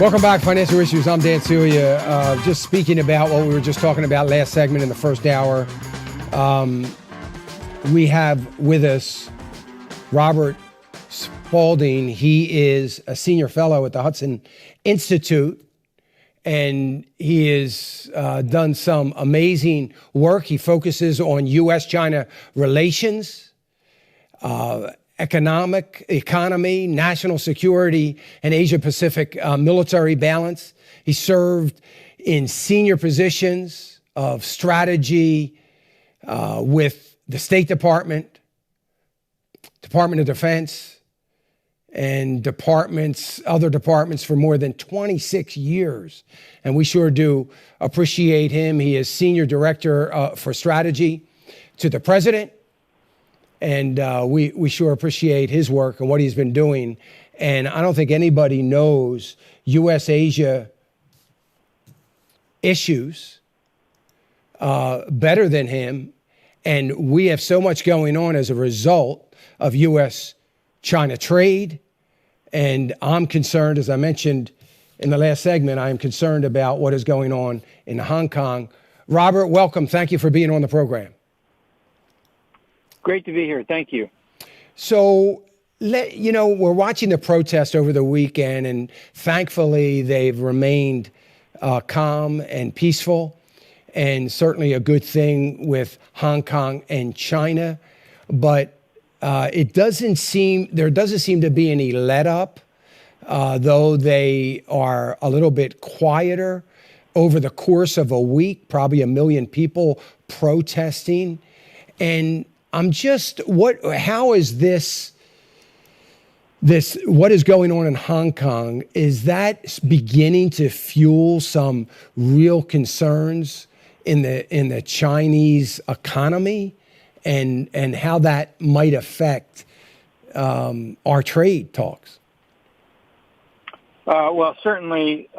Welcome back, Financial Issues. I'm Dan Celia. Just speaking about what we were just talking about last segment in the first hour. We have with us Robert Spalding. He is a senior fellow at the Hudson Institute, and he has done some amazing work. He focuses on U.S.-China relations, economy, national security, and Asia-Pacific military balance. He served in senior positions of strategy with the State Department, Department of Defense, and other departments for more than 26 years. And we sure do appreciate him. He is Senior Director for Strategy to the President. And we sure appreciate his work and what he's been doing. And I don't think anybody knows U.S.-Asia issues better than him. And we have so much going on as a result of U.S.-China trade. And I'm concerned, as I mentioned in the last segment, I am concerned about what is going on in Hong Kong. Robert, welcome. Thank you for being on the program. Great to be here. Thank you. So, we're watching the protest over the weekend, and thankfully they've remained calm and peaceful, and certainly a good thing with Hong Kong and China. But there doesn't seem to be any let up, though they are a little bit quieter over the course of a week, probably 1 million people protesting. And how is this, what is going on in Hong Kong, is that beginning to fuel some real concerns in the Chinese economy and how that might affect our trade talks? Well, certainly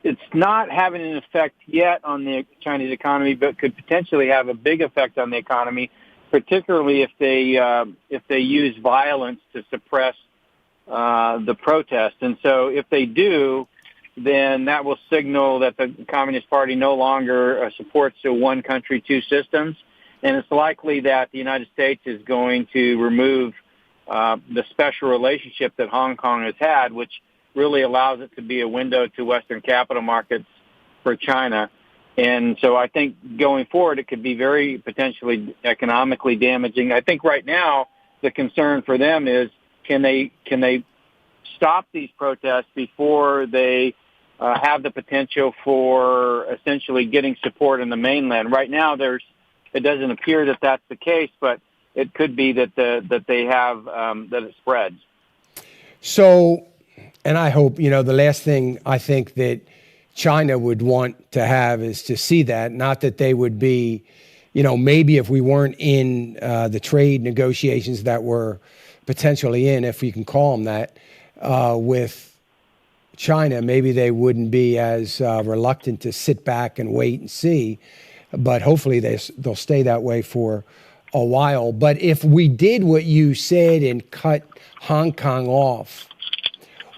it's not having an effect yet on the Chinese economy, but could potentially have a big effect on the economy, particularly if they use violence to suppress the protest. And so if they do, then that will signal that the Communist Party no longer supports a one country, two systems. And it's likely that the United States is going to remove the special relationship that Hong Kong has had, which really allows it to be a window to Western capital markets for China. And so I think going forward, it could be very potentially economically damaging. I think right now the concern for them is can they stop these protests before they have the potential for essentially getting support in the mainland. Right now, it doesn't appear that that's the case, but it could be that they have that it spreads. So, and I hope the last thing I think that China would want to have is to see that, not that they would be, maybe if we weren't in the trade negotiations that we're potentially in, if we can call them that, with China, maybe they wouldn't be as reluctant to sit back and wait and see, but hopefully they'll stay that way for a while. But if we did what you said and cut Hong Kong off,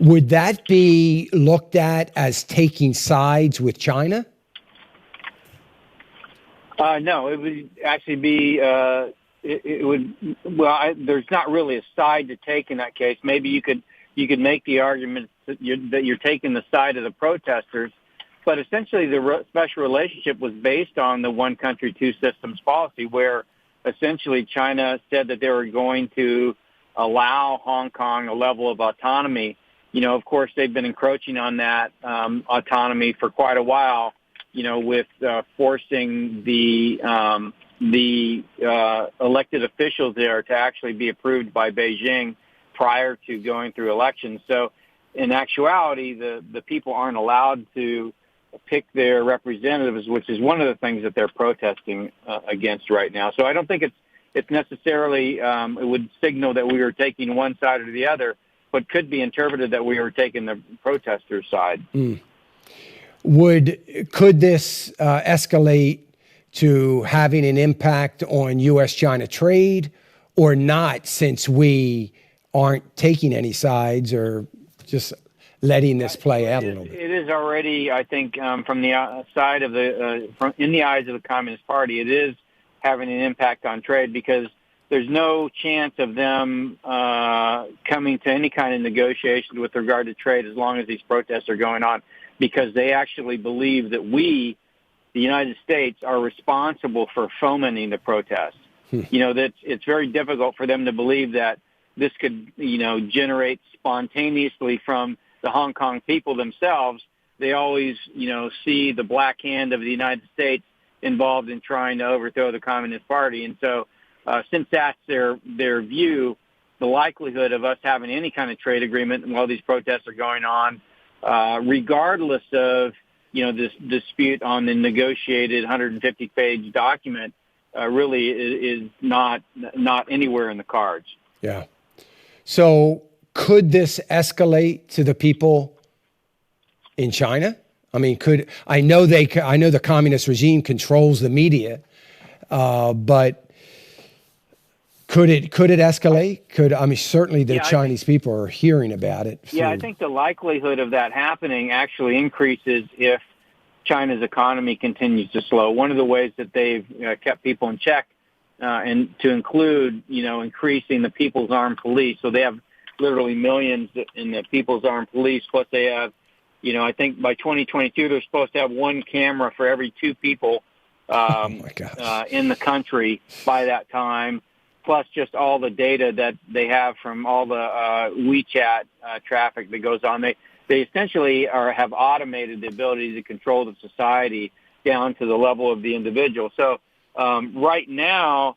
would that be looked at as taking sides with China? No, it would actually be. It would. Well, there's not really a side to take in that case. Maybe you could make the argument that you're taking the side of the protesters, but essentially the special relationship was based on the one country, two systems policy, where essentially China said that they were going to allow Hong Kong a level of autonomy. Of course, they've been encroaching on that autonomy for quite a while, with forcing the elected officials there to actually be approved by Beijing prior to going through elections. So in actuality, the people aren't allowed to pick their representatives, which is one of the things that they're protesting against right now. So I don't think it's necessarily it would signal that we are taking one side or the other, but could be interpreted that we are taking the protesters' side. Could this escalate to having an impact on U.S.-China trade or not, since we aren't taking any sides or just letting this play out a little bit. It is already, I think, from the side of in the eyes of the Communist Party, it is having an impact on trade because there's no chance of them coming to any kind of negotiation with regard to trade as long as these protests are going on, because they actually believe that we, the United States, are responsible for fomenting the protests. That it's very difficult for them to believe that this could, generate spontaneously from the Hong Kong people themselves. They always, see the black hand of the United States involved in trying to overthrow the Communist Party. And so since that's their view, the likelihood of us having any kind of trade agreement while these protests are going on, regardless of, this dispute on the negotiated 150-page document, really is not anywhere in the cards. Yeah. So could this escalate to the people in China? I mean, I know the communist regime controls the media, but could it escalate? Certainly the Chinese people are hearing about it. Yeah, I think the likelihood of that happening actually increases if China's economy continues to slow. One of the ways that they've kept people in check, and to include, increasing the People's Armed Police. So they have literally millions in the People's Armed Police, plus they have, I think by 2022 they're supposed to have one camera for every two people in the country by that time, plus just all the data that they have from all the WeChat traffic that goes on. They essentially have automated the ability to control the society down to the level of the individual. So right now,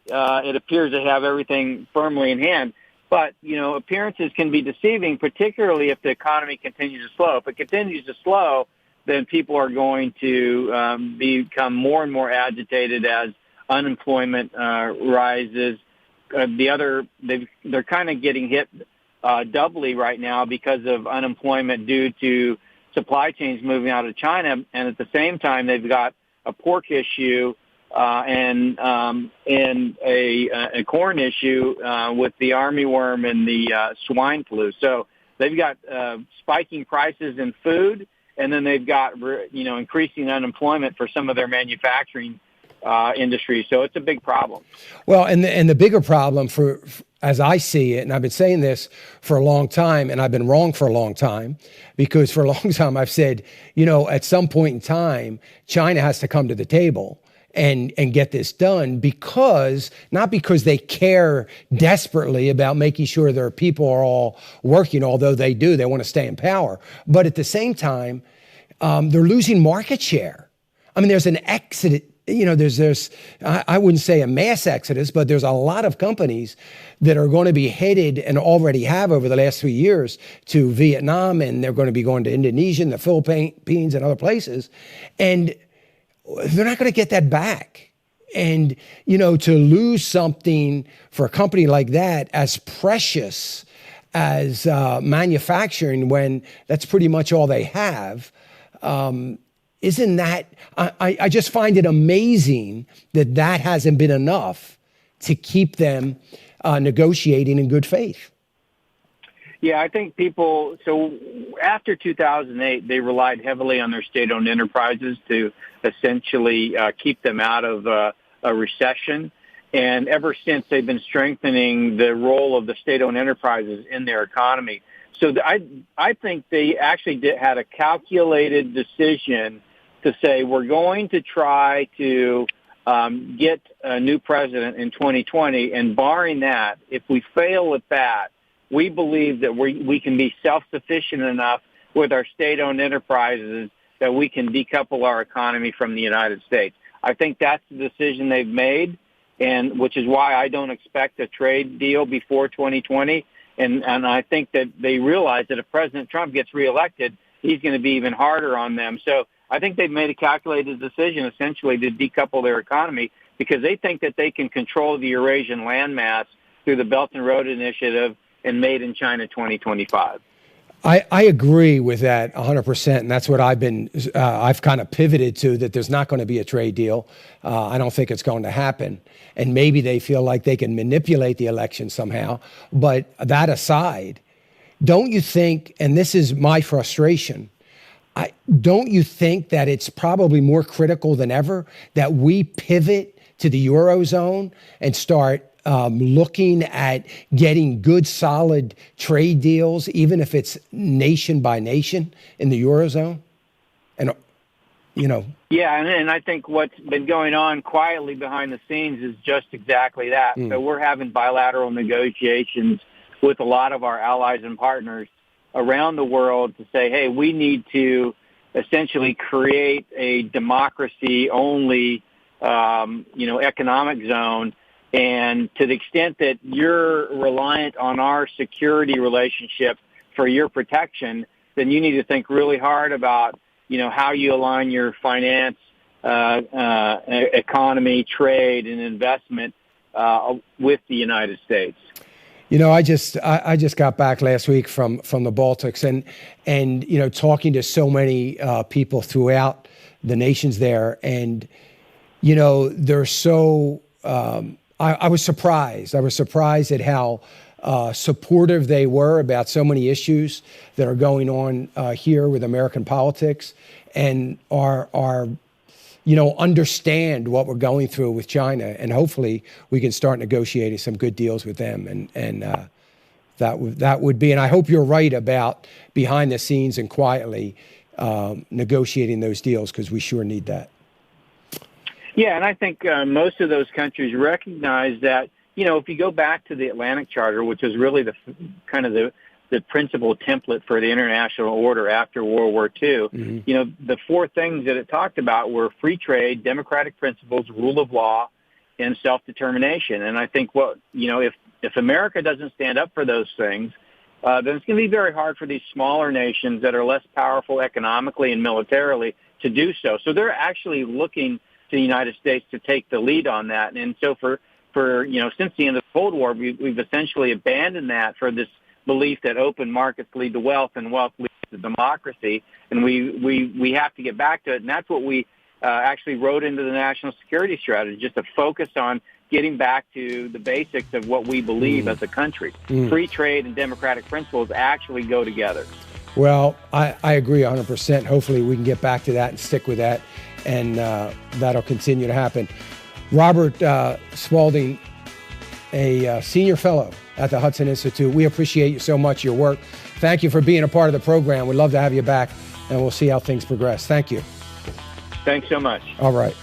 it appears to have everything firmly in hand. But, appearances can be deceiving, particularly if the economy continues to slow. If it continues to slow, then people are going to become more and more agitated as unemployment rises. They're kind of getting hit doubly right now because of unemployment due to supply chains moving out of China, and at the same time they've got a pork issue and a corn issue with the armyworm and the swine flu. So they've got spiking prices in food, and then they've got increasing unemployment for some of their manufacturing industry. So it's a big problem. Well, and the bigger problem as I see it, and I've been saying this for a long time, and I've been wrong for a long time, because for a long time I've said, at some point in time, China has to come to the table and get this done, not because they care desperately about making sure their people are all working, although they do, they want to stay in power. But at the same time, they're losing market share. I mean, there's an exit. I wouldn't say a mass exodus, but there's a lot of companies that are going to be headed and already have over the last 3 years to Vietnam, and they're going to be going to Indonesia and the Philippines and other places. And they're not going to get that back. And, to lose something for a company like that as precious as manufacturing, when that's pretty much all they have, isn't that, I just find it amazing that hasn't been enough to keep them negotiating in good faith. Yeah, I think so after 2008, they relied heavily on their state-owned enterprises to essentially keep them out of a recession. And ever since, they've been strengthening the role of the state-owned enterprises in their economy. So I think they actually had a calculated decision to say, we're going to try to get a new president in 2020, and barring that, if we fail at that, we believe that we can be self-sufficient enough with our state-owned enterprises that we can decouple our economy from the United States. I think that's the decision they've made, and which is why I don't expect a trade deal before 2020. And I think that they realize that if President Trump gets reelected, he's going to be even harder on them. So I think they've made a calculated decision essentially to decouple their economy, because they think that they can control the Eurasian landmass through the Belt and Road Initiative and Made in China 2025. I agree with that 100%, and that's what I've kind of pivoted to, that there's not going to be a trade deal. I don't think it's going to happen, and maybe they feel like they can manipulate the election somehow. But that aside, don't you think, and this is my frustration, don't you think that it's probably more critical than ever that we pivot to the eurozone and start looking at getting good, solid trade deals, even if it's nation by nation in the eurozone? And, Yeah, and I think what's been going on quietly behind the scenes is just exactly that. So we're having bilateral negotiations with a lot of our allies and partners around the world to say, hey, we need to essentially create a democracy-only, economic zone. And to the extent that you're reliant on our security relationship for your protection, then you need to think really hard about, how you align your finance, economy, trade, and investment with the United States. I just got back last week from the Baltics and talking to so many people throughout the nations there, and they're so. I was surprised. I was surprised at how supportive they were about so many issues that are going on here with American politics, and are understand what we're going through with China, and hopefully we can start negotiating some good deals with them, and that would be. And I hope you're right about behind the scenes and quietly negotiating those deals, because we sure need that. Yeah, and I think most of those countries recognize that, if you go back to the Atlantic Charter, which is really the principal template for the international order after World War II, the four things that it talked about were free trade, democratic principles, rule of law, and self-determination. And I think if America doesn't stand up for those things, then it's going to be very hard for these smaller nations that are less powerful economically and militarily to do so. So they're actually looking to the United States to take the lead on that. And so for since the end of the Cold War, we've essentially abandoned that for this belief that open markets lead to wealth and wealth leads to democracy. And we have to get back to it. And that's what we actually wrote into the national security strategy, just to focus on getting back to the basics of what we believe as a country. Free trade and democratic principles actually go together. Well, I agree 100%. Hopefully we can get back to that and stick with that, and that'll continue to happen. Robert Spalding, a senior fellow at the Hudson Institute, we appreciate you so much, your work. Thank you for being a part of the program. We'd love to have you back, and we'll see how things progress. Thank you. Thanks so much. All right.